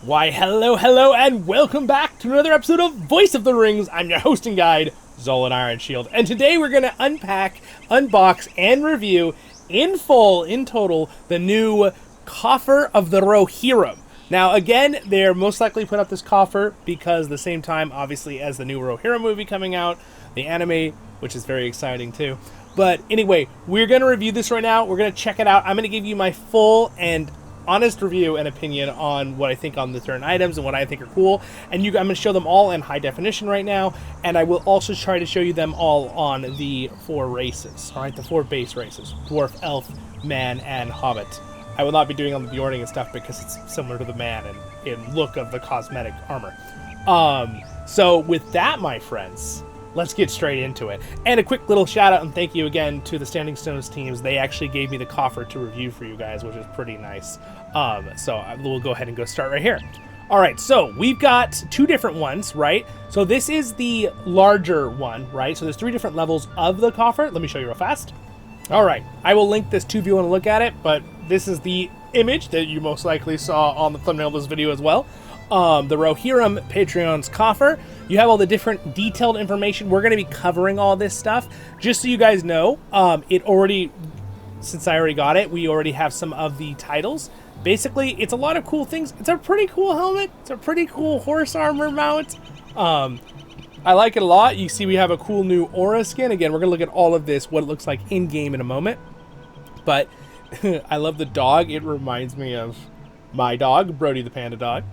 Why, hello, and welcome back to another episode of Voice of the Rings. I'm your hosting guide, Zollin Ironshield, and today we're going to unpack, unbox, and review in full, in total, the new Coffer of the Rohirrim. Now, again, they're most likely put up this coffer because the same time, obviously, as the new Rohirrim movie coming out, the anime, which is very exciting too. But anyway, we're going to review this right now. We're going to check it out. I'm going to give you my full and honest review and opinion on what I think on the certain items and what I think are cool. And I'm going to show them all in high definition right now. And I will also try to show you them all on the 4 races. All right, the 4 base races: Dwarf, Elf, Man, and Hobbit. I will not be doing on the Bjorning and stuff because it's similar to the Man in look of the cosmetic armor. So with that, my friends, let's get straight into it. And a quick little shout out and thank you again to the Standing Stones teams. They actually gave me the coffer to review for you guys, which is pretty nice. So we'll go ahead and go start right here. All right, so we've got 2 different ones, right? So this is the larger one, right? So there's 3 different levels of the coffer. Let me show you real fast. All right, I will link this too if you want to look at it, but this is the image that you most likely saw on the thumbnail of this video as well. The Rohirrim Patron's coffer. You have all the different detailed information. We're going to be covering all this stuff. Just so you guys know, since I already got it, we already have some of the titles. Basically, it's a lot of cool things. It's a pretty cool helmet. It's a pretty cool horse armor mount. I like it a lot. You see we have a cool new aura skin. Again, we're going to look at all of this, what it looks like in-game in a moment. But I love the dog. It reminds me of my dog, Brody the Panda Dog.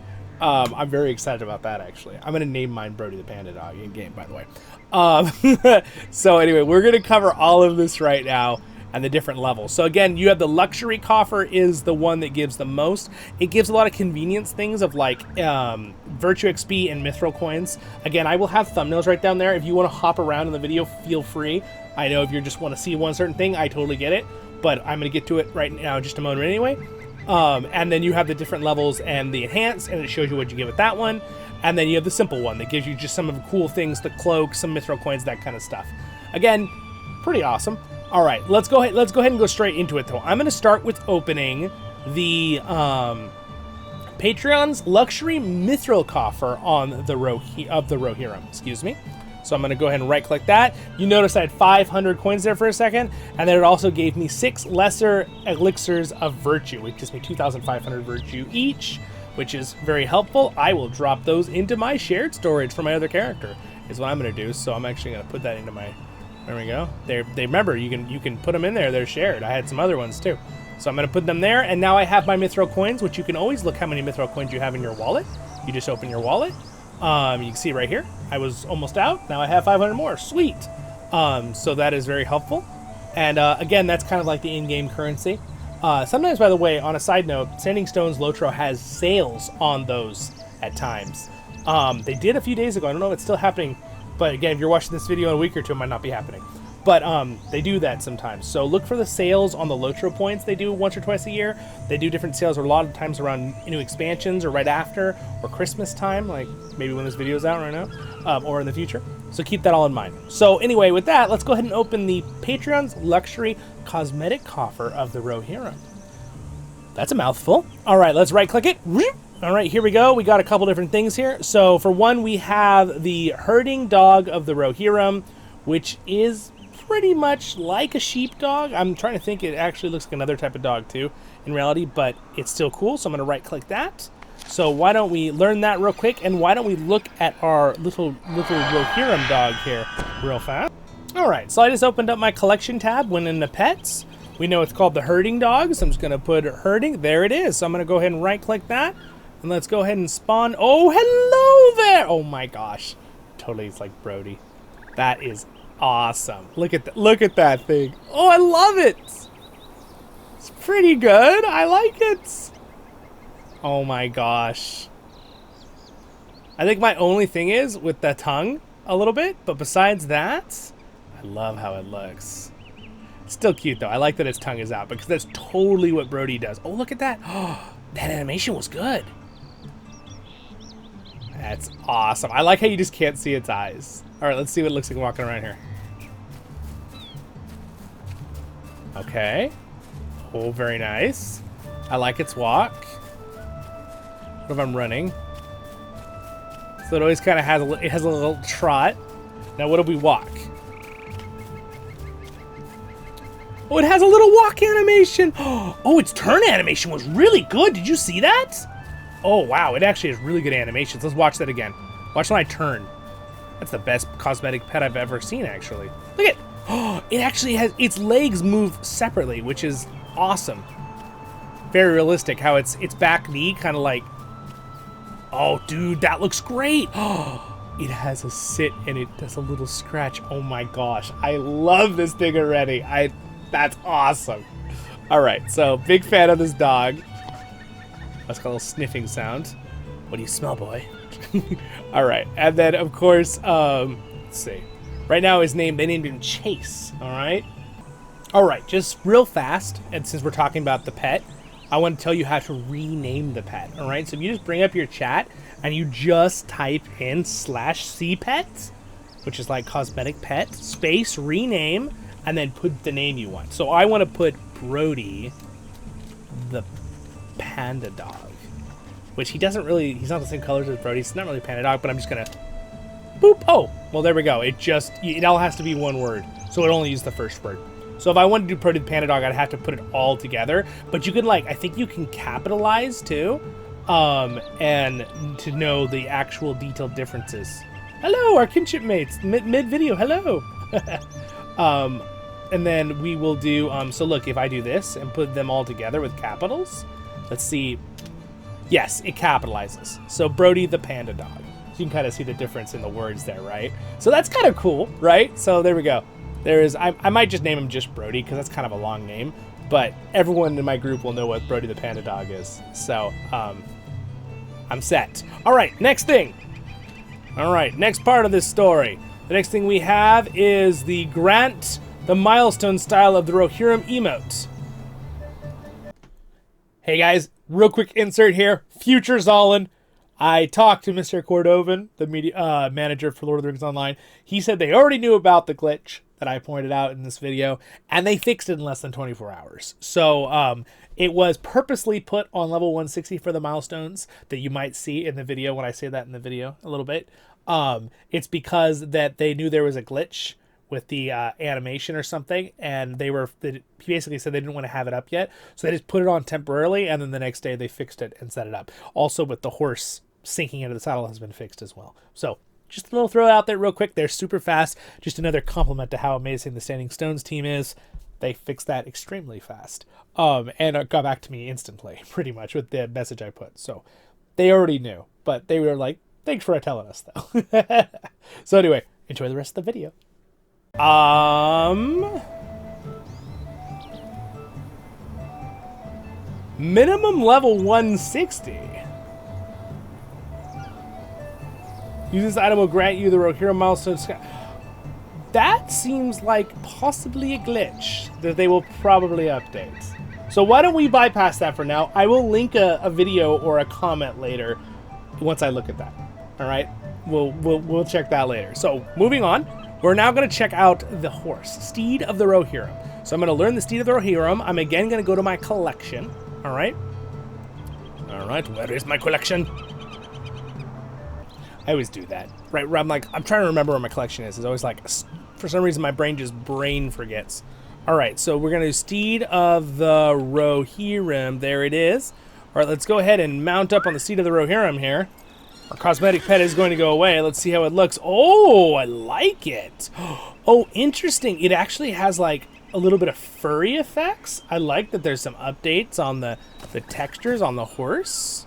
I'm very excited about that, actually. I'm going to name mine Brody the Panda Dog in-game, by the way. So anyway, we're going to cover all of this right now and the different levels. So again, you have the luxury coffer is the one that gives the most. It gives a lot of convenience things of like Virtue XP and Mithril coins. Again, I will have thumbnails right down there. If you want to hop around in the video, feel free. I know if you just want to see one certain thing, I totally get it. But I'm going to get to it right now in just a moment anyway. And then you have the different levels and the enhanced, and it shows you what you get with that one. And then you have the simple one that gives you just some of the cool things, the cloak, some mithril coins, that kind of stuff. Again, pretty awesome. All right, let's go ahead and go straight into it though. I'm going to start with opening the Patreon's luxury mithril coffer on the Rohirrim, excuse me. So I'm going to go ahead and right click that. You notice I had 500 coins there for a second, and then it also gave me 6 lesser elixirs of virtue, which gives me 2,500 virtue each, which is very helpful. I will drop those into my shared storage for my other character, is what I'm going to do. So I'm actually going to put that into my, there we go. They remember, you can put them in there, they're shared. I had some other ones too. So I'm going to put them there, and now I have my mithril coins, which you can always look how many mithril coins you have in your wallet. You just open your wallet. You can see right here, I was almost out. Now I have 500 more. Sweet. So that is very helpful. And again, that's kind of like the in-game currency. Sometimes, by the way, on a side note, Standing Stone's LOTRO has sales on those at times. They did a few days ago. I don't know if it's still happening. But again, if you're watching this video in a week or two, it might not be happening. But they do that sometimes. So look for the sales on the LOTRO points they do once or twice a year. They do different sales a lot of times around new expansions or right after or Christmas time, like maybe when this video is out right now or in the future. So keep that all in mind. So anyway, with that, let's go ahead and open the Patreon's luxury cosmetic coffer of the Rohirrim. That's a mouthful. All right, let's right click it. All right, here we go. We got a couple different things here. So for one, we have the herding dog of the Rohirrim, which is pretty much like a sheepdog. I'm trying to think, it actually looks like another type of dog too in reality, but it's still cool. So I'm going to right click that. So why don't we learn that real quick, and why don't we look at our little Rohirrim dog here real fast. All right, so I just opened up my collection tab, went into pets. We know it's called the herding dog, so I'm just going to put herding. There it is. So I'm going to go ahead and right click that, and let's go ahead and spawn. Oh, hello there. Oh my gosh, totally, it's like Brody. That is awesome. Look at that thing. Oh, I love it. It's pretty good. I like it. Oh my gosh. I think my only thing is with the tongue a little bit, but besides that, I love how it looks. It's still cute though. I like that its tongue is out because that's totally what Brody does. Oh, look at that. Oh, that animation was good. That's awesome. I like how you just can't see its eyes. All right, let's see what it looks like walking around here. Okay. Oh, very nice. I like its walk. What if I'm running? So it always kind of has a little trot. Now what do we walk? Oh, it has a little walk animation. Oh, its turn animation was really good. Did you see that? Oh, wow. It actually has really good animations. Let's watch that again. Watch when I turn. That's the best cosmetic pet I've ever seen, actually. Look at it. Oh, it actually has its legs move separately, which is awesome. Very realistic how its back knee kind of like... Oh, dude, that looks great. Oh, it has a sit and it does a little scratch. Oh my gosh. I love this thing already. That's awesome. All right, so big fan of this dog. Let's got a little sniffing sound. What do you smell, boy? All right, and then of course, let's see. Right now, they named him Chase. All right. All right, just real fast, and since we're talking about the pet, I want to tell you how to rename the pet. All right, so if you just bring up your chat and you just type in /cpet, which is like cosmetic pet space rename. And then put the name you want. So I want to put Brody the panda dog, which he's not the same colors as Brody. It's not really a panda dog, but I'm just going to boop. Oh, well, there we go. It all has to be one word. So it only uses the first word. So if I wanted to do Brody the panda dog, I'd have to put it all together. But you can I think you can capitalize too. And to know the actual detailed differences. Hello, our kinship mates. Mid-video, hello. And then we will do, so look, if I do this and put them all together with capitals, let's see. Yes, it capitalizes. So Brody the panda dog. So you can kind of see the difference in the words there, right? So that's kind of cool, right? So there we go. I might just name him just Brody because that's kind of a long name, but everyone in my group will know what Brody the panda dog is. So, I'm set. All right, next thing. All right, next part of this story. The next thing we have is the Milestone style of the Rohirrim emote. Hey guys, real quick insert here. Future Zollin. I talked to Mr. Cordovan, the media manager for Lord of the Rings Online. He said they already knew about the glitch that I pointed out in this video, and they fixed it in less than 24 hours. So it was purposely put on level 160 for the milestones that you might see in the video when I say that in the video a little bit. It's because that they knew there was a glitch with the animation or something, and he basically said they didn't want to have it up yet, so they just put it on temporarily, and then the next day they fixed it and set it up. Also, with the horse sinking into the saddle has been fixed as well. So just a little throw it out there real quick. They're super fast. Just another compliment to how amazing the Standing Stones team is. They fixed that extremely fast, and it got back to me instantly, pretty much, with the message I put. So they already knew, but they were like, thanks for telling us, though. So anyway, enjoy the rest of the video. Minimum level 160. Use this item will grant you the Rohirrim milestone. That seems like possibly a glitch that they will probably update. So why don't we bypass that for now? I will link a video or a comment later once I look at that. All right, we'll check that later. So moving on. We're now going to check out the horse, Steed of the Rohirrim. So I'm going to learn the Steed of the Rohirrim. I'm again going to go to my collection. All right. All right, where is my collection? I always do that. Right, I'm trying to remember where my collection is. It's always like, for some reason, my brain forgets. All right, so we're going to do Steed of the Rohirrim. There it is. All right, let's go ahead and mount up on the Steed of the Rohirrim here. Our cosmetic pet is going to go away. Let's see how it looks. Oh, I like it. Oh, interesting. It actually has like a little bit of furry effects. I like that there's some updates on the textures on the horse.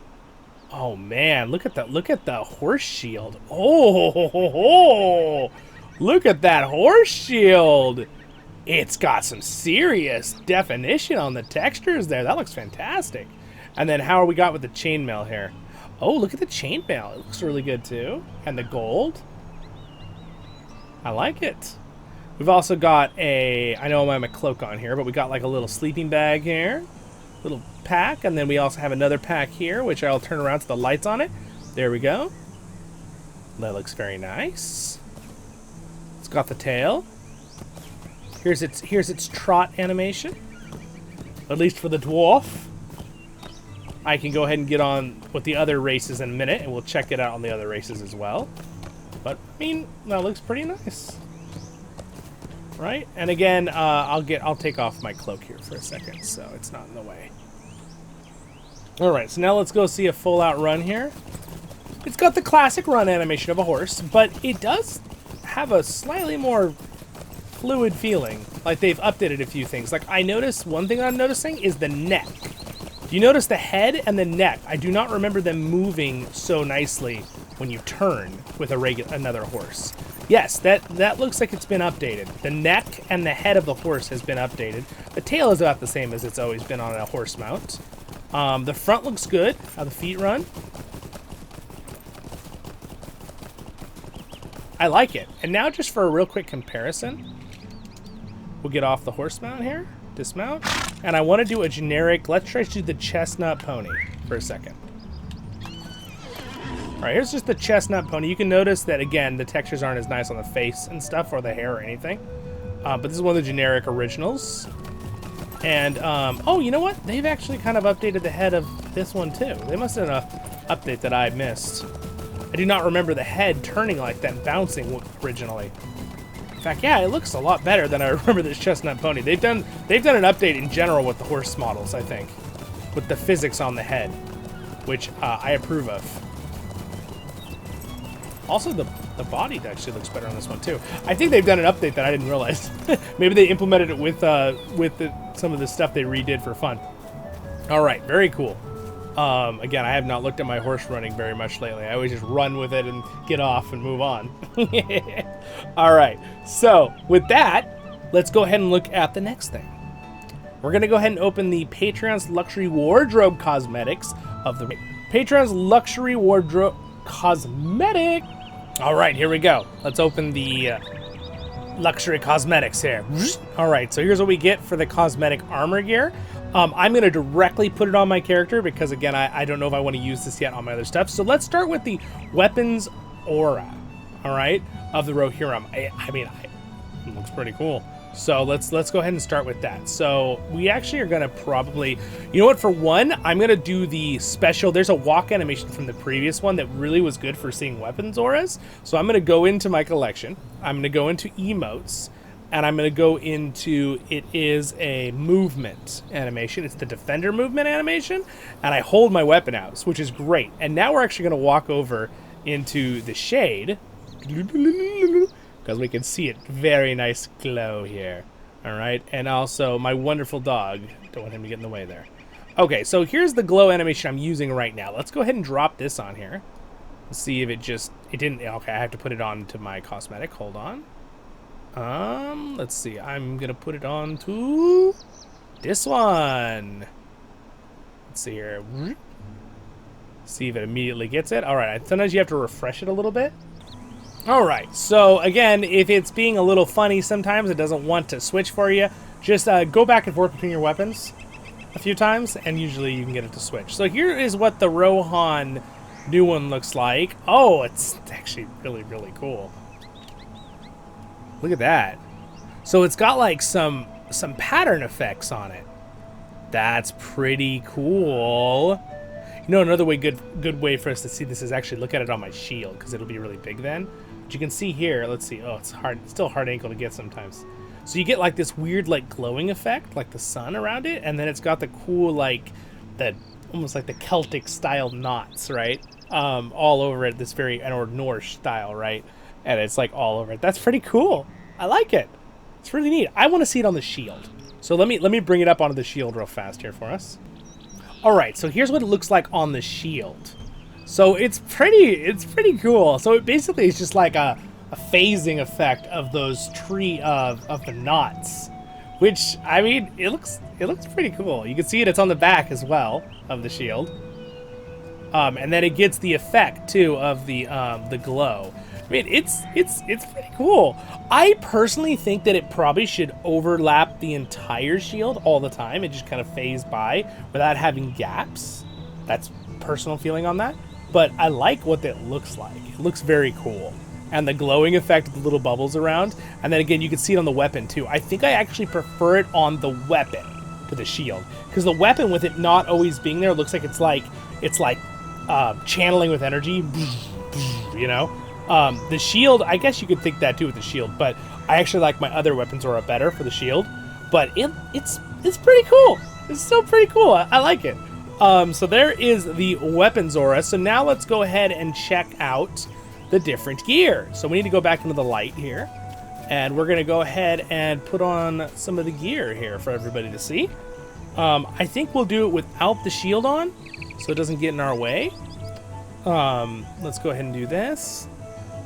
Oh man, look at that. Look at the horse shield. Oh, look at that horse shield. It's got some serious definition on the textures there. That looks fantastic. And then how are we got with the chainmail here? Oh, look at the chainmail. It looks really good, too. And the gold. I like it. We've also got I know I have my cloak on here, but we got like a little sleeping bag here. Little pack. And then we also have another pack here, which I'll turn around to the lights on it. There we go. That looks very nice. It's got the tail. Here's its trot animation. At least for the dwarf. I can go ahead and get on with the other races in a minute, and we'll check it out on the other races as well. But, I mean, that looks pretty nice. Right? And again, I'll take off my cloak here for a second, so it's not in the way. Alright, so now let's go see a full-out run here. It's got the classic run animation of a horse, but it does have a slightly more fluid feeling. Like, they've updated a few things. Like, I noticed, one thing I'm noticing is the neck. Do you notice the head and the neck? I do not remember them moving so nicely when you turn with another horse. Yes, that looks like it's been updated. The neck and the head of the horse has been updated. The tail is about the same as it's always been on a horse mount. The front looks good, how the feet run. I like it. And now just for a real quick comparison, we'll get off the horse mount here, dismount, and I want to do a generic, let's try to do the chestnut pony for a second. All right, here's just the chestnut pony. You can notice that, again, the textures aren't as nice on the face and stuff or the hair or anything. But this is one of the generic originals. And, oh, you know what? They've actually kind of updated the head of this one, too. They must have done an update that I missed. I do not remember the head turning like that and bouncing originally. In fact, yeah, it looks a lot better than I remember this chestnut pony. They've done an update in general with the horse models, I think, with the physics on the head, which I approve of. Also, the body actually looks better on this one too. I think they've done an update that I didn't realize. Maybe they implemented it with some of the stuff they redid for fun. All right, very cool. Again, I have not looked at my horse running very much lately. I always just run with it and get off and move on. All right, so with that, let's go ahead and look at the next thing. We're going to go ahead and open the Patron's Luxury Wardrobe Cosmetics of the Patron's Luxury Wardrobe Cosmetic. All right, here we go. Let's open the luxury cosmetics here. All right, so here's what we get for the cosmetic armor gear. I'm going to directly put it on my character because, again, I don't know if I want to use this yet on my other stuff. So let's start with the weapons aura, all right, of the Rohirrim. I mean, it looks pretty cool. So let's go ahead and start with that. So we actually are going to probably, you know what, for one, I'm going to do the special. There's a walk animation from the previous one that really was good for seeing weapons auras. So I'm going to go into my collection. I'm going to go into emotes. And I'm going to go into, it is a movement animation. It's the defender movement animation. And I hold my weapon out, which is great. And now we're actually going to walk over into the shade. Because we can see it. Very nice glow here. All right. And also my wonderful dog. Don't want him to get in the way there. Okay, so here's the glow animation I'm using right now. Let's go ahead and drop this on here. Let's see if it didn't. Okay, I have to put it on to my cosmetic. Hold on. Let's see. I'm gonna put it on to this one. Let's see here. See if it immediately gets it. All right. Sometimes you have to refresh it a little bit. All right. So again, if it's being a little funny, sometimes it doesn't want to switch for you. Just go back and forth between your weapons a few times, and usually you can get it to switch. So here is what the Rohan new one looks like. Oh, it's actually really, really cool. Look at that. So it's got like some pattern effects on it. That's pretty cool. You know, another good way for us to see this is actually look at it on my shield, because it'll be really big then. But you can see here, let's see. Oh, it's hard. It's still a hard angle to get sometimes. So you get like this weird like glowing effect, like the sun around it, and then it's got the cool like almost like the Celtic style knots, right? All over it, this very or Norse style, right? And it's like all over it. That's pretty cool. I like it. It's really neat. I want to see it on the shield. So let me bring it up onto the shield real fast here for us. All right, so here's what it looks like on the shield. So it's pretty cool. So it basically is just like a phasing effect of those of the knots, which I mean it looks pretty cool. You can see it's on the back as well of the shield, and then it gets the effect too of the glow. I mean, it's pretty cool. I personally think that it probably should overlap the entire shield all the time. It just kind of phase by without having gaps. That's personal feeling on that. But I like what it looks like. It looks very cool. And the glowing effect of the little bubbles around. And then again, you can see it on the weapon too. I think I actually prefer it on the weapon with the shield, because the weapon with it not always being there looks like it's like channeling with energy, you know. The shield, I guess you could think that too with the shield, but I actually like my other weapons Aura better for the shield. But it's pretty cool. It's still pretty cool. I like it. So there is the weapons Aura. So now let's go ahead and check out the different gear. So we need to go back into the light here. And we're going to go ahead and put on some of the gear here for everybody to see. I think we'll do it without the shield on, so it doesn't get in our way. Let's go ahead and do this.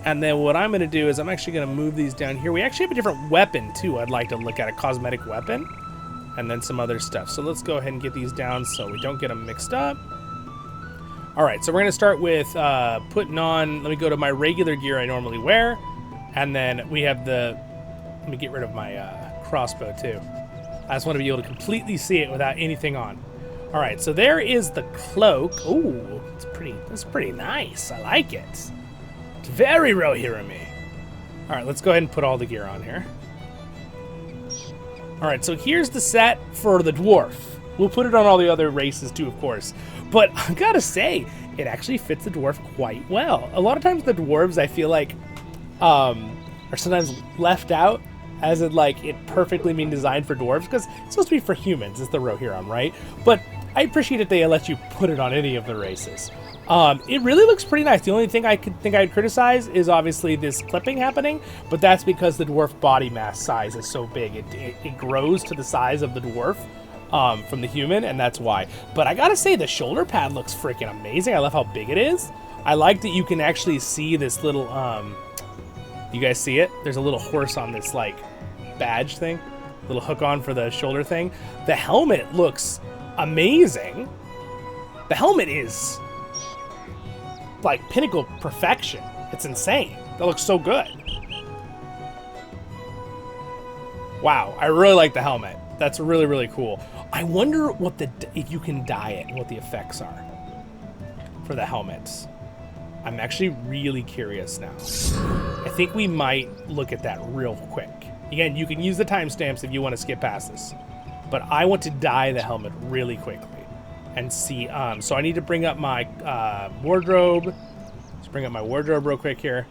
And then what I'm going to do is I'm actually going to move these down here. We actually have a different weapon, too. I'd like to look at a cosmetic weapon. And then some other stuff. So let's go ahead and get these down so we don't get them mixed up. All right, so we're going to start with putting on... Let me go to my regular gear I normally wear. And then we have the... Let me get rid of my crossbow, too. I just want to be able to completely see it without anything on. All right, so there is the cloak. Ooh, it's pretty nice. I like it. It's very Rohirrim-y. All right, let's go ahead and put all the gear on here. All right, so here's the set for the dwarf. We'll put it on all the other races, too, of course. But I gotta say, it actually fits the dwarf quite well. A lot of times the dwarves, I feel like... are sometimes left out as in like it perfectly being designed for dwarves because it's supposed to be for humans. It's the Rohirrim, right? But I appreciate that they let you put it on any of the races. It really looks pretty nice. The only thing I could think I'd criticize is obviously this clipping happening, but that's because the dwarf body mass size is so big. It grows to the size of the dwarf from the human, and that's why. But I gotta say, the shoulder pad looks freaking amazing. I love how big it is. I like that you can actually see this little... You guys see it? There's a little horse on this, like, badge thing. Little hook on for the shoulder thing. The helmet looks amazing. The helmet is, like, pinnacle perfection. It's insane. That looks so good. Wow, I really like the helmet. That's really, really cool. I wonder what if you can dye it and what the effects are for the helmets. I'm actually really curious now. I think we might look at that real quick. Again, you can use the timestamps if you want to skip past this. But I want to dye the helmet really quickly and see. So I need to bring up my wardrobe. Let's bring up my wardrobe real quick here.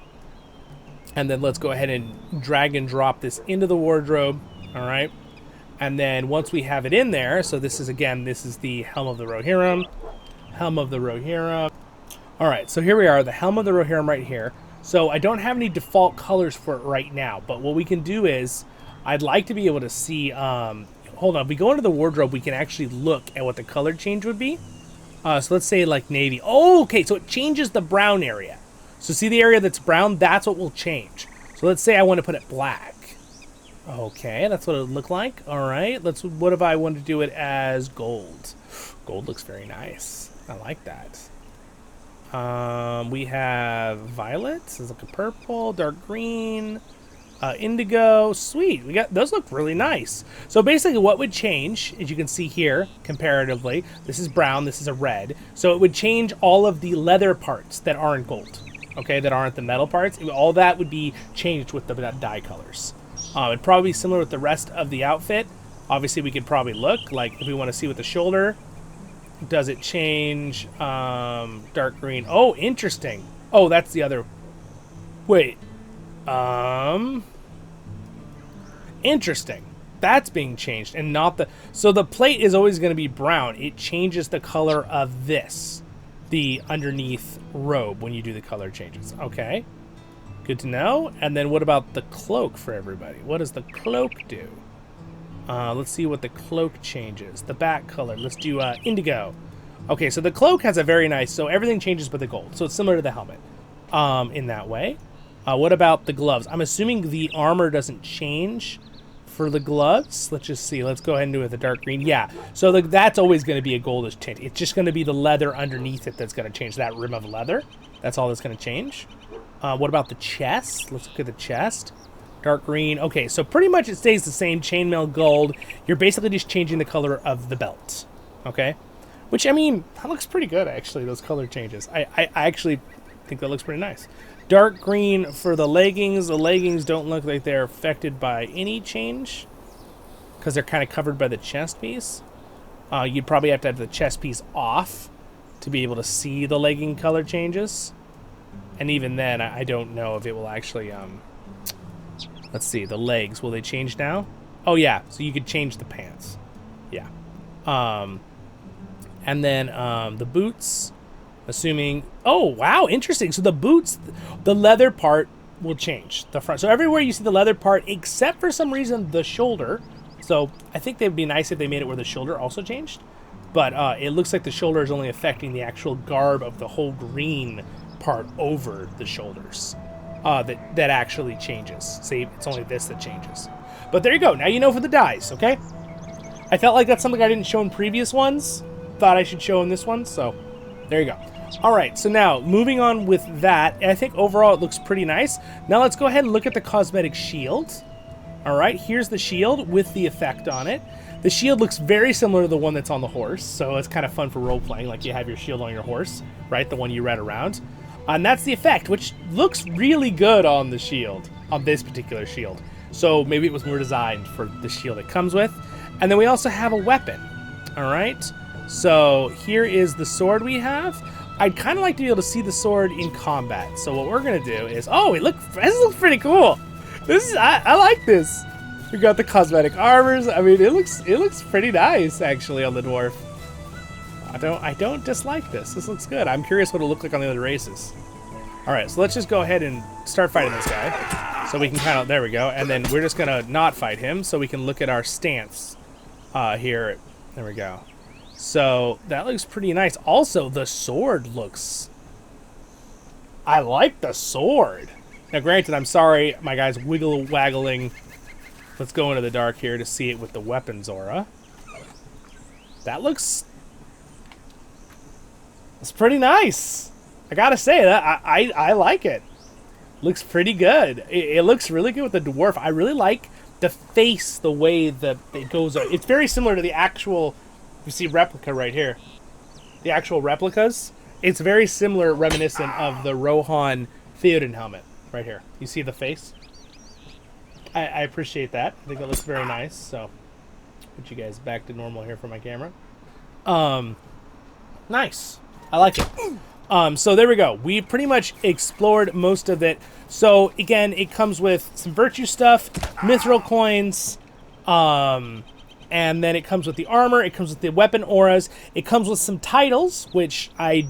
And then let's go ahead and drag and drop this into the wardrobe. All right. And then once we have it in there, so this is the Helm of the Rohirrim. Helm of the Rohirrim. All right, so here we are, the Helm of the Rohirrim right here. So I don't have any default colors for it right now, but what we can do is, I'd like to be able to see, hold on, if we go into the wardrobe, we can actually look at what the color change would be. So let's say like navy. Oh, okay, so it changes the brown area. So see the area that's brown? That's what will change. So let's say I want to put it black. Okay, that's what it would look like. All right, what if I want to do it as gold? Gold looks very nice. I like that. We have violet, it's like a purple, dark green, indigo. Sweet, those look really nice. So basically what would change, as you can see here, comparatively, this is brown, this is a red. So it would change all of the leather parts that aren't gold, okay, that aren't the metal parts. All that would be changed with the dye colors. It'd probably be similar with the rest of the outfit. Obviously we could probably look, like if we want to see what the shoulder... Does it change dark green? Oh, interesting. Oh, that's the other... Wait. Interesting. That's being changed and not the... So the plate is always going to be brown. It changes the color of this. The underneath robe when you do the color changes. Okay. Good to know. And then what about the cloak for everybody? What does the cloak do? Let's see what the cloak changes. The back color. Let's do indigo. Okay, so the cloak has a very nice... So everything changes but the gold. So it's similar to the helmet in that way. What about the gloves? I'm assuming the armor doesn't change for the gloves. Let's just see. Let's go ahead and do it with the dark green. Yeah, so that's always going to be a goldish tint. It's just going to be the leather underneath it that's going to change. That rim of leather. That's all that's going to change. What about the chest? Let's look at the chest. Dark green. Okay, so pretty much it stays the same. Chainmail gold. You're basically just changing the color of the belt. Okay? Which, I mean, that looks pretty good, actually, those color changes. I actually think that looks pretty nice. Dark green for the leggings. The leggings don't look like they're affected by any change. because they're kind of covered by the chest piece. You'd probably have to have the chest piece off to be able to see the legging color changes. And even then, I don't know if it will actually, let's see, the legs, will they change now? Oh yeah, so you could change the pants. Yeah. And then the boots, assuming, oh wow, interesting. So the boots, the leather part will change, the front. So everywhere you see the leather part, except for some reason the shoulder. So I think they'd be nice if they made it where the shoulder also changed. But it looks like the shoulder is only affecting the actual garb of the whole green part over the shoulders. That actually changes. See, it's only this that changes. But there you go. Now you know for the dyes, okay? I felt like that's something I didn't show in previous ones. Thought I should show in this one, so there you go. All right, so now moving on with that, I think overall it looks pretty nice. Now let's go ahead and look at the cosmetic shield. All right, here's the shield with the effect on it. The shield looks very similar to the one that's on the horse, so it's kind of fun for role-playing, like you have your shield on your horse, right? The one you ride around. And that's the effect, which looks really good on the shield, on this particular shield. So maybe it was more designed for the shield it comes with. And then we also have a weapon, all right? So here is the sword we have. I'd kind of like to be able to see the sword in combat. So what we're going to do is, oh, this looks pretty cool. I like this. We got the cosmetic armors. I mean, it looks pretty nice actually on the dwarf. I don't dislike this. This looks good. I'm curious what it'll look like on the other races. All right, so let's just go ahead and start fighting this guy. So we can kind of, there we go. And then we're just gonna not fight him so we can look at our stance here. There we go. So that looks pretty nice. Also, the sword looks, I like the sword. Now, granted, I'm sorry, my guy's wiggle-waggling. Let's go into the dark here to see it with the weapons aura. That looks... It's pretty nice. I gotta say, that I like it. Looks pretty good. It looks really good with the dwarf. I really like the face, the way that it goes. It's very similar to the actual... You see replica right here. The actual replicas. It's very similar, reminiscent of the Rohan Theoden helmet. Right here. You see the face? I appreciate that. I think it looks very nice. So, put you guys back to normal here for my camera. Nice. I like it. So there we go. We pretty much explored most of it. So again, it comes with some virtue stuff, mithril coins, and then it comes with the armor. It comes with the weapon auras. It comes with some titles, which I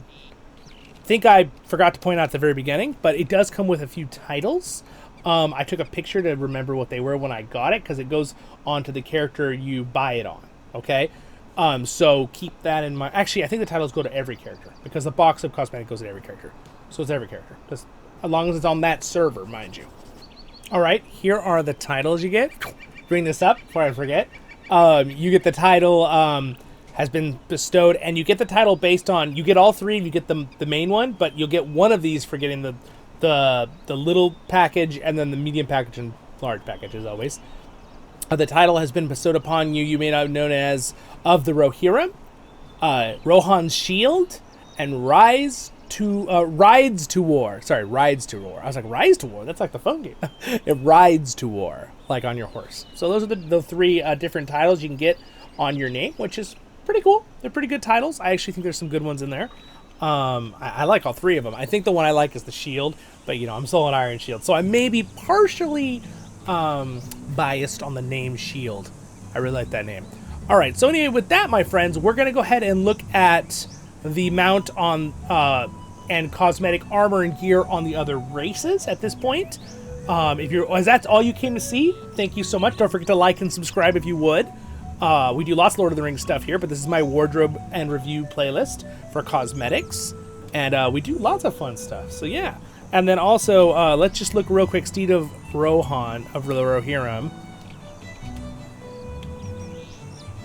think I forgot to point out at the very beginning, but it does come with a few titles. I took a picture to remember what they were when I got it, because it goes onto the character you buy it on, okay? So keep that in mind. Actually, I think the titles go to every character, because the box of Cosmetic goes to every character. So it's every character, just as long as it's on that server, mind you. All right, here are the titles you get. Bring this up before I forget. You get the title... has been bestowed, and you get the title based on, you get all three, you get the main one, but you'll get one of these for getting the little package, and then the medium package and large package, as always. The title has been bestowed upon you. You may not have known as of the Rohirrim, Rohan's Shield, and Rides to War. Sorry, Rides to War. I was like, Rise to War? That's like the phone game. It rides to war, like on your horse. So those are the three different titles you can get on your name, which is pretty cool. They're pretty good titles. I actually think there's some good ones in there. I like all three of them. I think the one I like is the shield, but you know, I'm still an Ironshield, so I may be partially biased on the name Shield. I really like that name. All right, so anyway, with that, my friends, we're gonna go ahead and look at the mount on and cosmetic armor and gear on the other races at this point. Is that all you came to see? Thank you so much. Don't forget to like and subscribe if you would. We do lots of Lord of the Rings stuff here, but this is my wardrobe and review playlist for cosmetics, and we do lots of fun stuff, so yeah. And then also, let's just look real quick, Steed of Rohan, of the Rohirrim,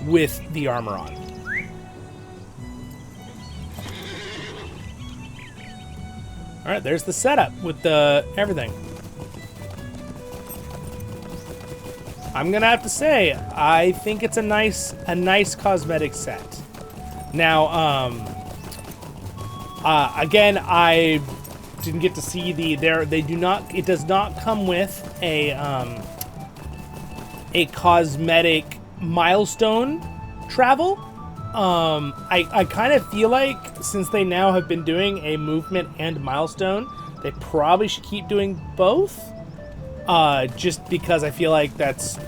with the armor on. Alright, there's the setup with the everything. I'm gonna have to say, I think it's a nice cosmetic set. Now, again, I didn't get to see it does not come with a cosmetic milestone travel. I kind of feel like since they now have been doing a movement and milestone, they probably should keep doing both. Just because I feel like that's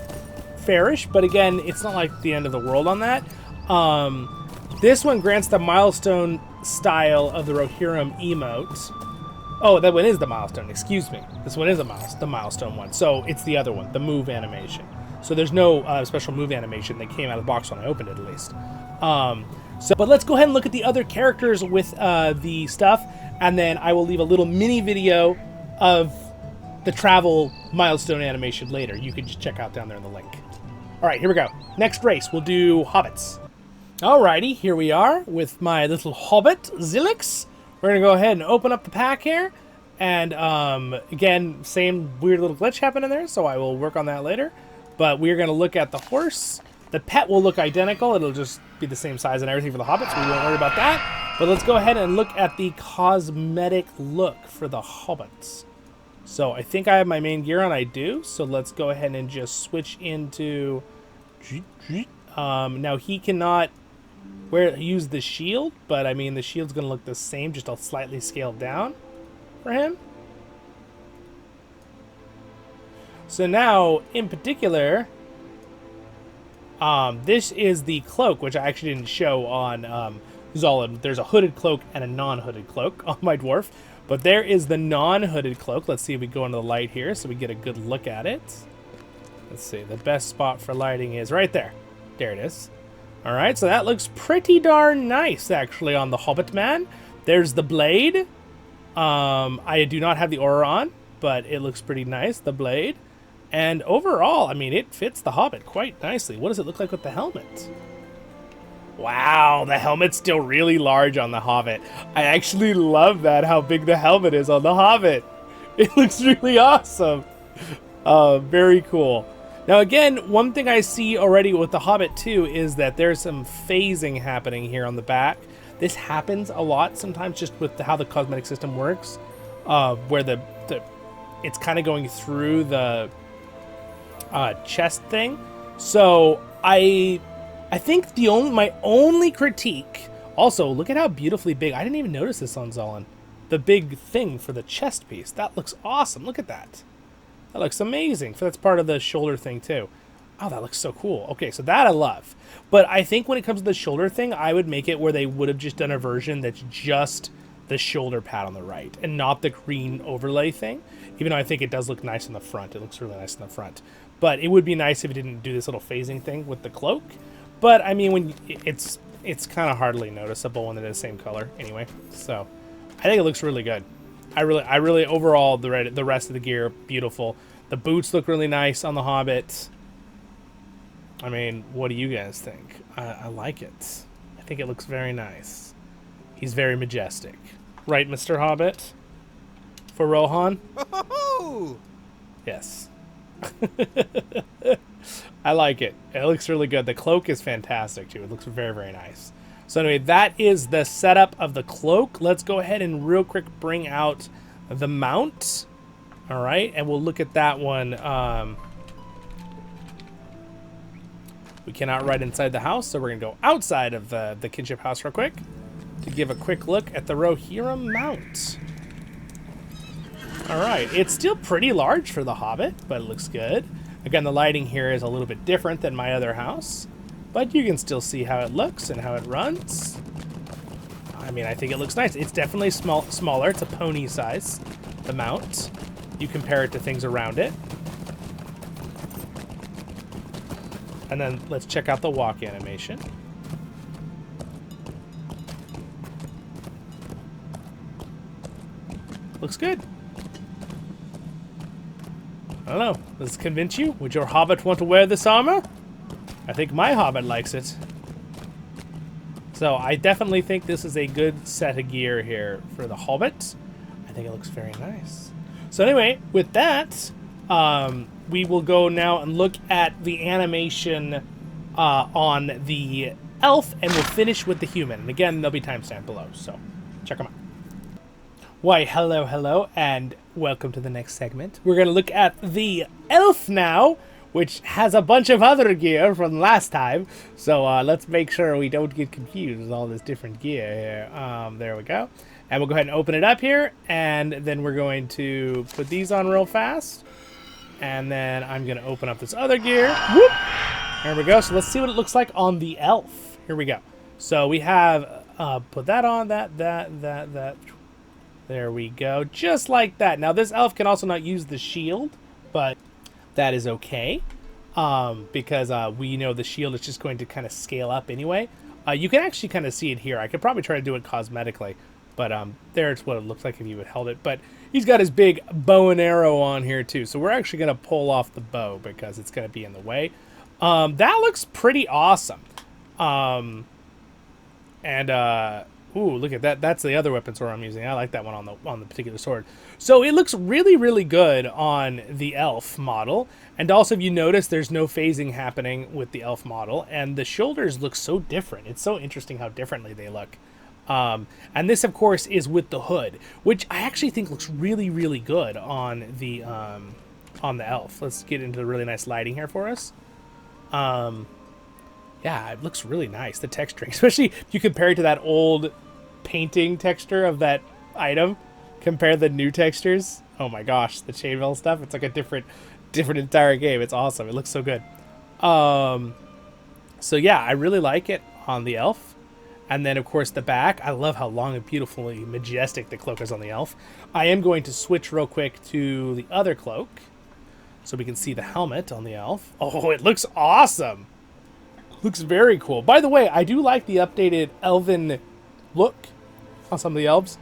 fairish. But again, it's not like the end of the world on that. This one grants the milestone style of the Rohirrim emote. Oh, that one is the milestone. Excuse me. This one is the milestone one. So it's the other one, the move animation. So there's no special move animation that came out of the box when I opened it, at least. But let's go ahead and look at the other characters with the stuff, and then I will leave a little mini video of the travel milestone animation later. You can just check out down there in the link. All right, here we go. Next race, we'll do hobbits. Alrighty, here we are with my little hobbit, Zilix. We're gonna go ahead and open up the pack here, and again, same weird little glitch happened in there, so I will work on that later. But we're gonna look at the horse. The pet will look identical. It'll just be the same size and everything for the hobbits. We won't worry about that. But let's go ahead and look at the cosmetic look for the hobbits. So I think I have my main gear on. I do. So let's go ahead and just switch into. Now he cannot use the shield, but I mean the shield's gonna look the same, just a slightly scaled down for him. So now, in particular, this is the cloak, which I actually didn't show on Zollin. There's a hooded cloak and a non-hooded cloak on my dwarf, but there is the non-hooded cloak. Let's see if we go into the light here so we get a good look at it. Let's see, the best spot for lighting is right there. There it is. All right, so that looks pretty darn nice, actually, on the Hobbit man. There's the blade. I do not have the aura on, but it looks pretty nice, the blade. And overall, I mean, it fits the Hobbit quite nicely. What does it look like with the helmet? Wow, the helmet's still really large on the Hobbit. I actually love that, how big the helmet is on the Hobbit. It looks really awesome. Very cool. Now again, one thing I see already with the Hobbit too is that there's some phasing happening here on the back. This happens a lot sometimes just with how the cosmetic system works, where it's kind of going through the chest thing. So I think my only critique. Also, look at how beautifully big. I didn't even notice this on Zollin. The big thing for the chest piece. That looks awesome. Look at that. That looks amazing. That's part of the shoulder thing too. Oh, that looks so cool. Okay, so that I love. But I think when it comes to the shoulder thing, I would make it where they would have just done a version that's just the shoulder pad on the right and not the green overlay thing. Even though I think it does look nice in the front. It looks really nice in the front. But it would be nice if it didn't do this little phasing thing with the cloak. But I mean, when it's kind of hardly noticeable when they're the same color anyway. So I think it looks really good. I really overall the rest of the gear beautiful. The boots look really nice on the Hobbit. I mean, what do you guys think? I like it. I think it looks very nice. He's very majestic, right, Mr. Hobbit? For Rohan? Yes. I like it. It looks really good. The cloak is fantastic too. It looks very, very nice. So anyway, that is the setup of the cloak. Let's go ahead and real quick bring out the mount. All right, and we'll look at that one. We cannot ride inside the house, so we're gonna go outside of the kinship house real quick to give a quick look at the Rohirrim mount. All right, it's still pretty large for the Hobbit, but it looks good. Again, the lighting here is a little bit different than my other house, but you can still see how it looks and how it runs. I mean, I think it looks nice. It's definitely smaller. It's a pony size, the mount. You compare it to things around it. And then let's check out the walk animation. Looks good. I don't know. Does this convince you? Would your Hobbit want to wear this armor? I think my Hobbit likes it. So I definitely think this is a good set of gear here for the Hobbit. I think it looks very nice. So anyway, with that, we will go now and look at the animation on the elf, and we'll finish with the human. And again, there'll be timestamp below, so check them out. Why, hello, and welcome to the next segment. We're going to look at the elf now, which has a bunch of other gear from last time. So let's make sure we don't get confused with all this different gear here. There we go. And we'll go ahead and open it up here. And then we're going to put these on real fast. And then I'm going to open up this other gear. Whoop! There we go. So let's see what it looks like on the elf. Here we go. So we have put that on, that. There we go. Just like that. Now this elf can also not use the shield, but that is okay. Because we know the shield is just going to kind of scale up anyway. You can actually kind of see it here. I could probably try to do it cosmetically, but there's what it looks like if you would held it. But he's got his big bow and arrow on here too. So we're actually going to pull off the bow because it's going to be in the way. That looks pretty awesome. Ooh, look at that. That's the other weapon sword I'm using. I like that one on the particular sword. So it looks really, really good on the elf model. And also, if you notice, there's no phasing happening with the elf model. And the shoulders look so different. It's so interesting how differently they look. And this, of course, is with the hood, which I actually think looks really, really good on the elf. Let's get into the really nice lighting here for us. Yeah, it looks really nice, the texturing, especially if you compare it to that old painting texture of that item. Compare the new textures. Oh my gosh, the chainmail stuff. It's like a different entire game. It's awesome. It looks so good. So yeah, I really like it on the elf. And then, of course, the back. I love how long and beautifully majestic the cloak is on the elf. I am going to switch real quick to the other cloak so we can see the helmet on the elf. Oh, it looks awesome. Looks very cool. By the way, I do like the updated elven look on some of the elves.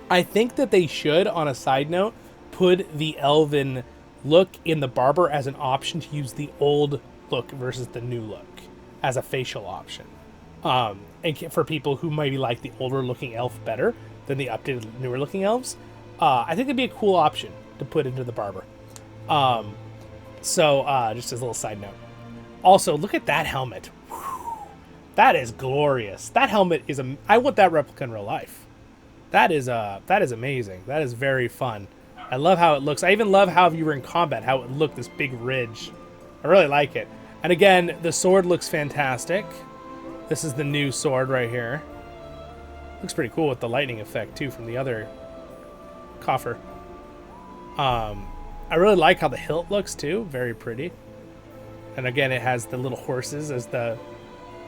I think that they should, on a side note, put the elven look in the barber as an option to use the old look versus the new look as a facial option. And for people who maybe like the older looking elf better than the updated newer looking elves, I think it'd be a cool option to put into the barber. Just as a little side note. Also, look at that helmet. Whew. That is glorious. That helmet is I want that replica in real life. That is amazing. That is very fun. I love how it looks. I even love how if you were in combat, how it looked, this big ridge. I really like it. And again, the sword looks fantastic. This is the new sword right here. Looks pretty cool with the lightning effect too from the other coffer. I really like how the hilt looks too. Very pretty. And again, it has the little horses as the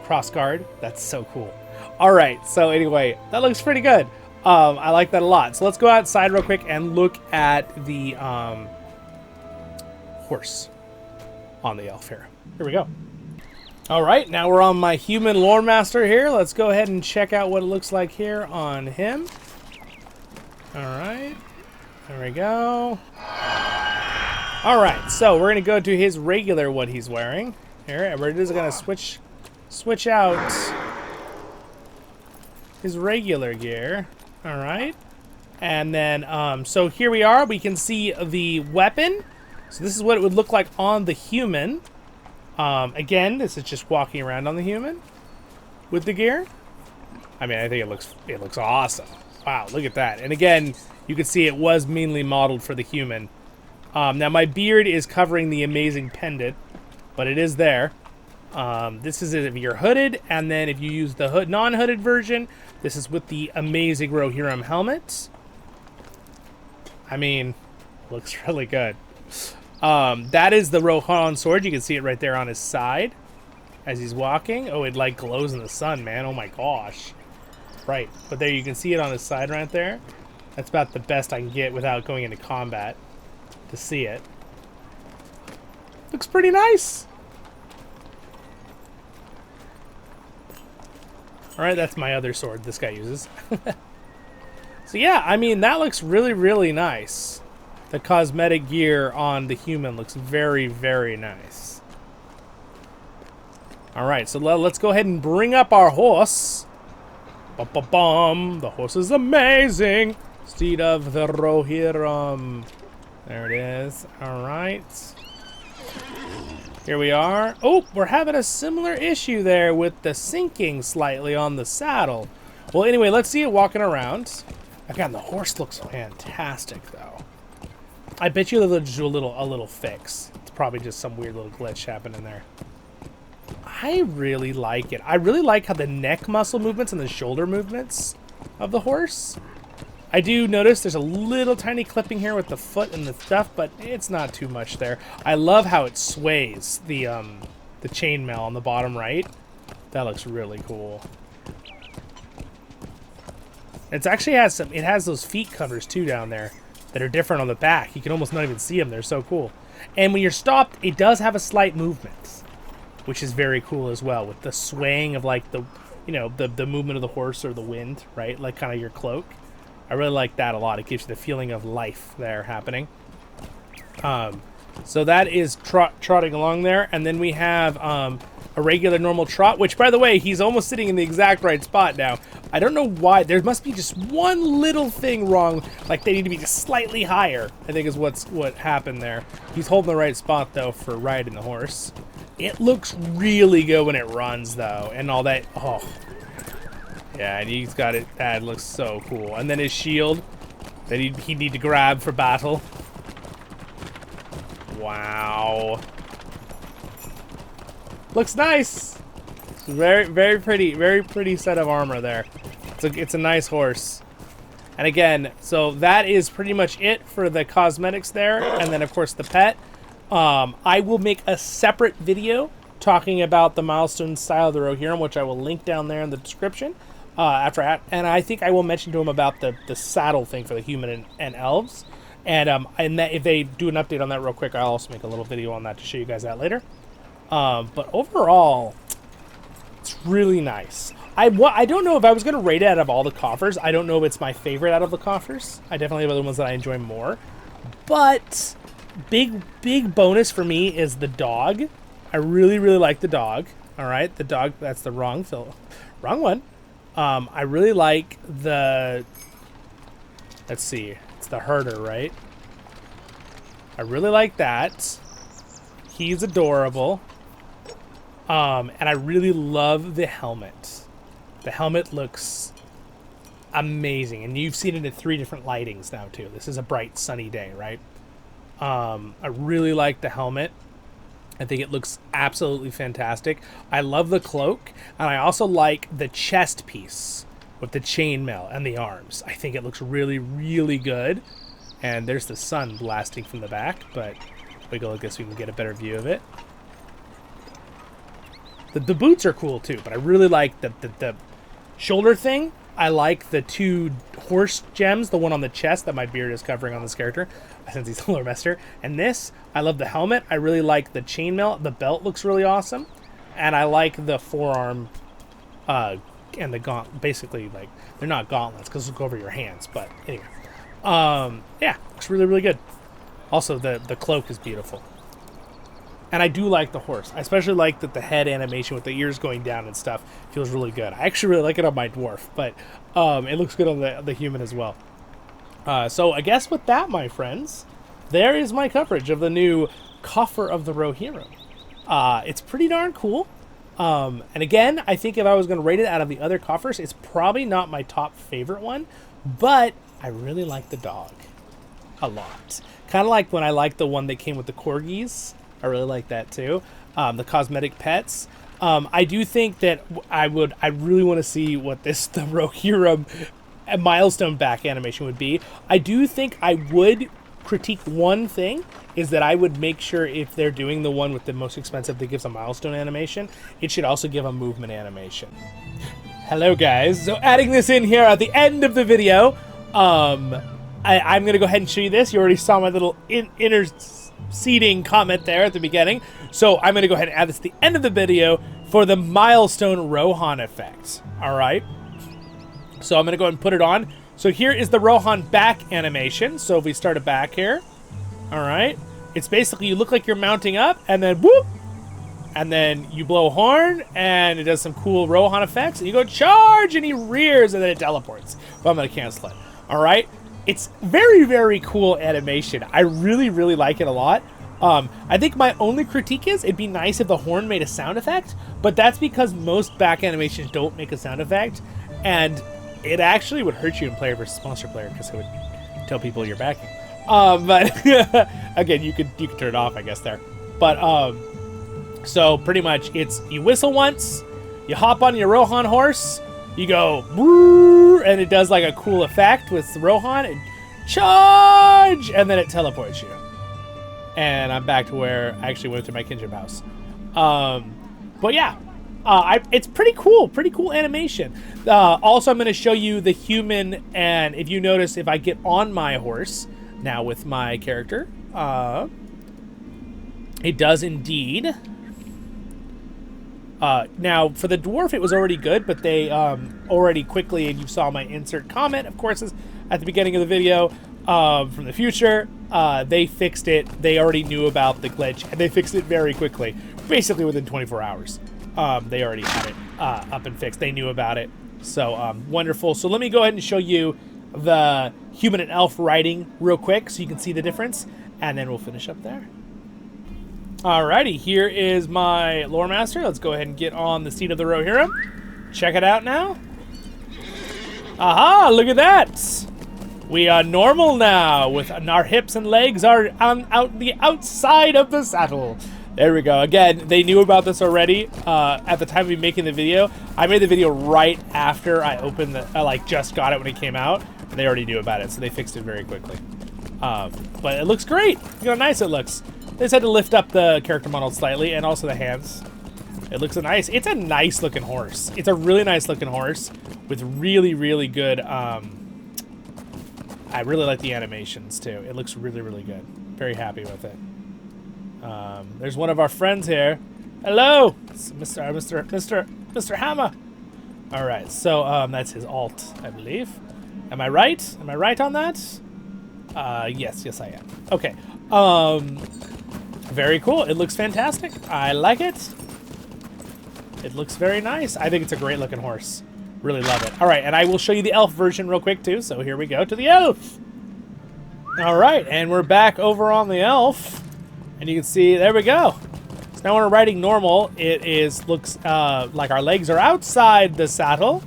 cross guard. That's so cool. All right. So anyway, that looks pretty good. I like that a lot. So let's go outside real quick and look at the horse on the elf here. Here we go. All right. Now we're on my human lore master here. Let's go ahead and check out what it looks like here on him. All right. There we go. All right, so we're gonna go to his regular what he's wearing here, and we're just gonna switch out his regular gear. All right, and then so here we are. We can see the weapon. So this is what it would look like on the human. Again, this is just walking around on the human with the gear. I mean, I think it looks awesome. Wow, look at that. And again, you can see it was mainly modeled for the human. Now my beard is covering the amazing pendant, but it is there. This is if you're hooded, and then if you use the non-hooded version, this is with the amazing Rohirrim helmet. I mean, looks really good. That is the Rohan sword. You can see it right there on his side as he's walking. Oh, it like glows in the sun, man. Oh my gosh. Right, but there you can see it on his side right there. That's about the best I can get without going into combat to see it. Looks pretty nice. Alright, that's my other sword this guy uses. So yeah, I mean, that looks really, really nice. The cosmetic gear on the human looks very, very nice. Alright, so let's go ahead and bring up our horse. Ba-ba-bum. The horse is amazing. Steed of the Rohirrim. There it is. Alright. Here we are. Oh, we're having a similar issue there with the sinking slightly on the saddle. Well, anyway, let's see it walking around. Again, the horse looks fantastic, though. I bet you they'll just do a little fix. It's probably just some weird little glitch happening there. I really like it. I really like how the neck muscle movements and the shoulder movements of the horse. I do notice there's a little tiny clipping here with the foot and the stuff, but it's not too much there. I love how it sways, the chainmail on the bottom right. That looks really cool. It actually has some, it has those feet covers too down there that are different on the back. You can almost not even see them. They're so cool. And when you're stopped, it does have a slight movement, which is very cool as well, with the swaying of like the, you know, the movement of the horse or the wind, right? Like kind of your cloak. I really like that a lot. It gives you the feeling of life there happening. So that is trotting along there. And then we have a regular normal trot, which, by the way, he's almost sitting in the exact right spot now. I don't know why. There must be just one little thing wrong. Like they need to be just slightly higher, I think is what happened there. He's holding the right spot, though, for riding the horse. It looks really good when it runs, though, and all that. Oh. Yeah, and he's got it. That looks so cool. And then his shield that he'd need to grab for battle. Wow. Looks nice. Very, very pretty set of armor there. It's a nice horse. And again, so that is pretty much it for the cosmetics there. And then, of course, the pet. I will make a separate video talking about the Milestone style of the Rohirrim, which I will link down there in the description. And I think I will mention to him about the saddle thing for the human and elves. And that if they do an update on that real quick, I'll also make a little video on that to show you guys that later. But overall, it's really nice. I don't know if I was going to rate it out of all the coffers. I don't know if it's my favorite out of the coffers. I definitely have other ones that I enjoy more. But big bonus for me is the dog. I really like the dog. All right, the dog. That's the wrong one. I really like the. Let's see. It's the herder, right? I really like that. He's adorable. And I really love the helmet. The helmet looks amazing. And you've seen it in 3 different lightings now, too. This is a bright, sunny day, right? I really like the helmet. I think it looks absolutely fantastic. I love the cloak. And I also like the chest piece with the chainmail and the arms. I think it looks really good. And there's the sun blasting from the back, but we go like this, we can get a better view of it. The boots are cool too, but I really like the shoulder thing. I like the 2 horse gems, the one on the chest that my beard is covering on this character, since he's a lore master. And this, I love the helmet. I really like the chainmail. The belt looks really awesome. And I like the forearm and the gauntlet. Basically, like, they're not gauntlets because they'll go over your hands. But anyway. Yeah, looks really good. Also, the cloak is beautiful. And I do like the horse. I especially like that the head animation with the ears going down and stuff feels really good. I actually really like it on my dwarf, but it looks good on the human as well. So I guess with that, my friends, there is my coverage of the new Coffer of the Rohirrim. It's pretty darn cool. And again, I think if I was going to rate it out of the other coffers, it's probably not my top favorite one, but I really like the dog a lot. Kind of like when I liked the one that came with the corgis. I really like that too. The cosmetic pets. I do think that I really want to see what the Rohirrim milestone back animation would be. I do think I would critique one thing, is that I would make sure if they're doing the one with the most expensive that gives a milestone animation, it should also give a movement animation. Hello guys. So adding this in here at the end of the video, I'm going to go ahead and show you this. You already saw my little interceding comment there at the beginning. So I'm going to go ahead and add this at the end of the video for the milestone Rohan effect. All right. So I'm going to go ahead and put it on. So here is the Rohan back animation. So if we start it back here. All right. It's basically you look like you're mounting up and then whoop. And then you blow a horn and it does some cool Rohan effects. And you go charge and he rears and then it teleports. But I'm going to cancel it. All right. It's very cool animation. I really like it a lot. I think my only critique is it'd be nice if the horn made a sound effect, but that's because most back animations don't make a sound effect, and it actually would hurt you in player versus monster player because it would tell people you're backing. But again, you could turn it off, I guess there. But so pretty much it's you whistle once, you hop on your Rohan horse, you go and it does like a cool effect with Rohan and charge, and then it teleports you. And I'm back to where I actually went to my kinship house. But yeah, it's pretty cool animation. Also, I'm going to show you the human, and if you notice, if I get on my horse now with my character, it does indeed. Now, for the dwarf, it was already good, but they already quickly, and you saw my insert comment, of course, is at the beginning of the video, from the future, they fixed it. They already knew about the glitch, and they fixed it very quickly, basically within 24 hours. They already had it up and fixed. They knew about it. So, wonderful. So let me go ahead and show you the human and elf riding real quick so you can see the difference, and then we'll finish up there. Alrighty, here is my lore master. Let's go ahead and get on the Steed of the Rohirrim. Check it out now. Aha, look at that. We are normal now, with our hips and legs are out the outside of the saddle. There we go. Again, they knew about this already at the time of me making the video. I made the video right after I opened the, like just got it when it came out, and they already knew about it, so they fixed it very quickly. But it looks great. Look how nice it looks. They just had to lift up the character model slightly, and also the hands. It looks nice. It's a nice looking horse. It's a really nice looking horse with really, really good, I really like the animations too. It looks really, really good. Very happy with it. There's one of our friends here. Hello, it's Mr. Hammer. All right, so that's his alt, I believe. Am I right? Am I right on that? Yes, I am. Okay. Very cool. It looks fantastic. I like it. It looks very nice. I think it's a great looking horse. Really love it. All right, and I will show you the elf version real quick too. So here we go to the elf. All right, and we're back over on the elf, and you can see there we go. So now when we're riding normal, it looks like our legs are outside the saddle.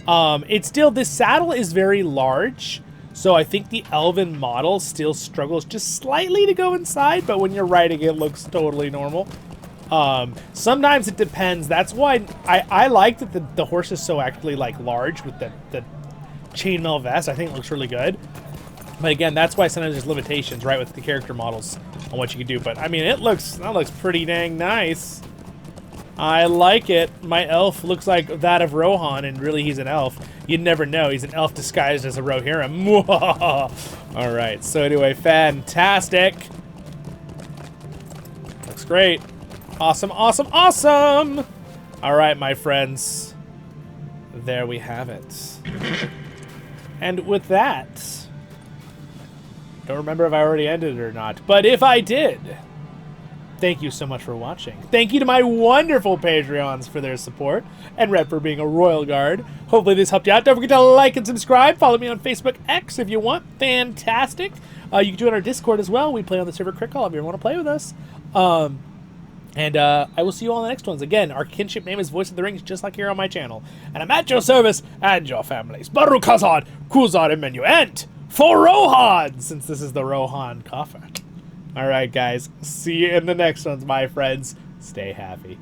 This saddle is very large. So I think the elven model still struggles just slightly to go inside, but when you're riding it looks totally normal. Sometimes it depends. That's why I like that the horse is so actually like large with the chainmail vest. I think it looks really good. But again, that's why sometimes there's limitations, right, with the character models on what you can do. But I mean, that looks pretty dang nice. I like it. My elf looks like that of Rohan, and really he's an elf. You'd never know. He's an elf disguised as a Rohirrim. All right. So anyway, fantastic. Looks great. Awesome, awesome, awesome. All right, my friends. There we have it. And with that, don't remember if I already ended it or not, but if I did, thank you so much for watching. Thank you to my wonderful Patreons for their support, and Red for being a royal guard. Hopefully this helped you out. Don't forget to like and subscribe. Follow me on Facebook X if you want. Fantastic. You can join our Discord as well. We play on the server Crickle if you want to play with us. And I will see you all in the next ones. Again, our kinship name is Voice of the Rings, just like here on my channel. And I'm at your service and your families. Baruch Hazard, Kuzar Emenu, and for Rohan, since this is the Rohan Coffer. All right, guys. See you in the next ones, my friends. Stay happy.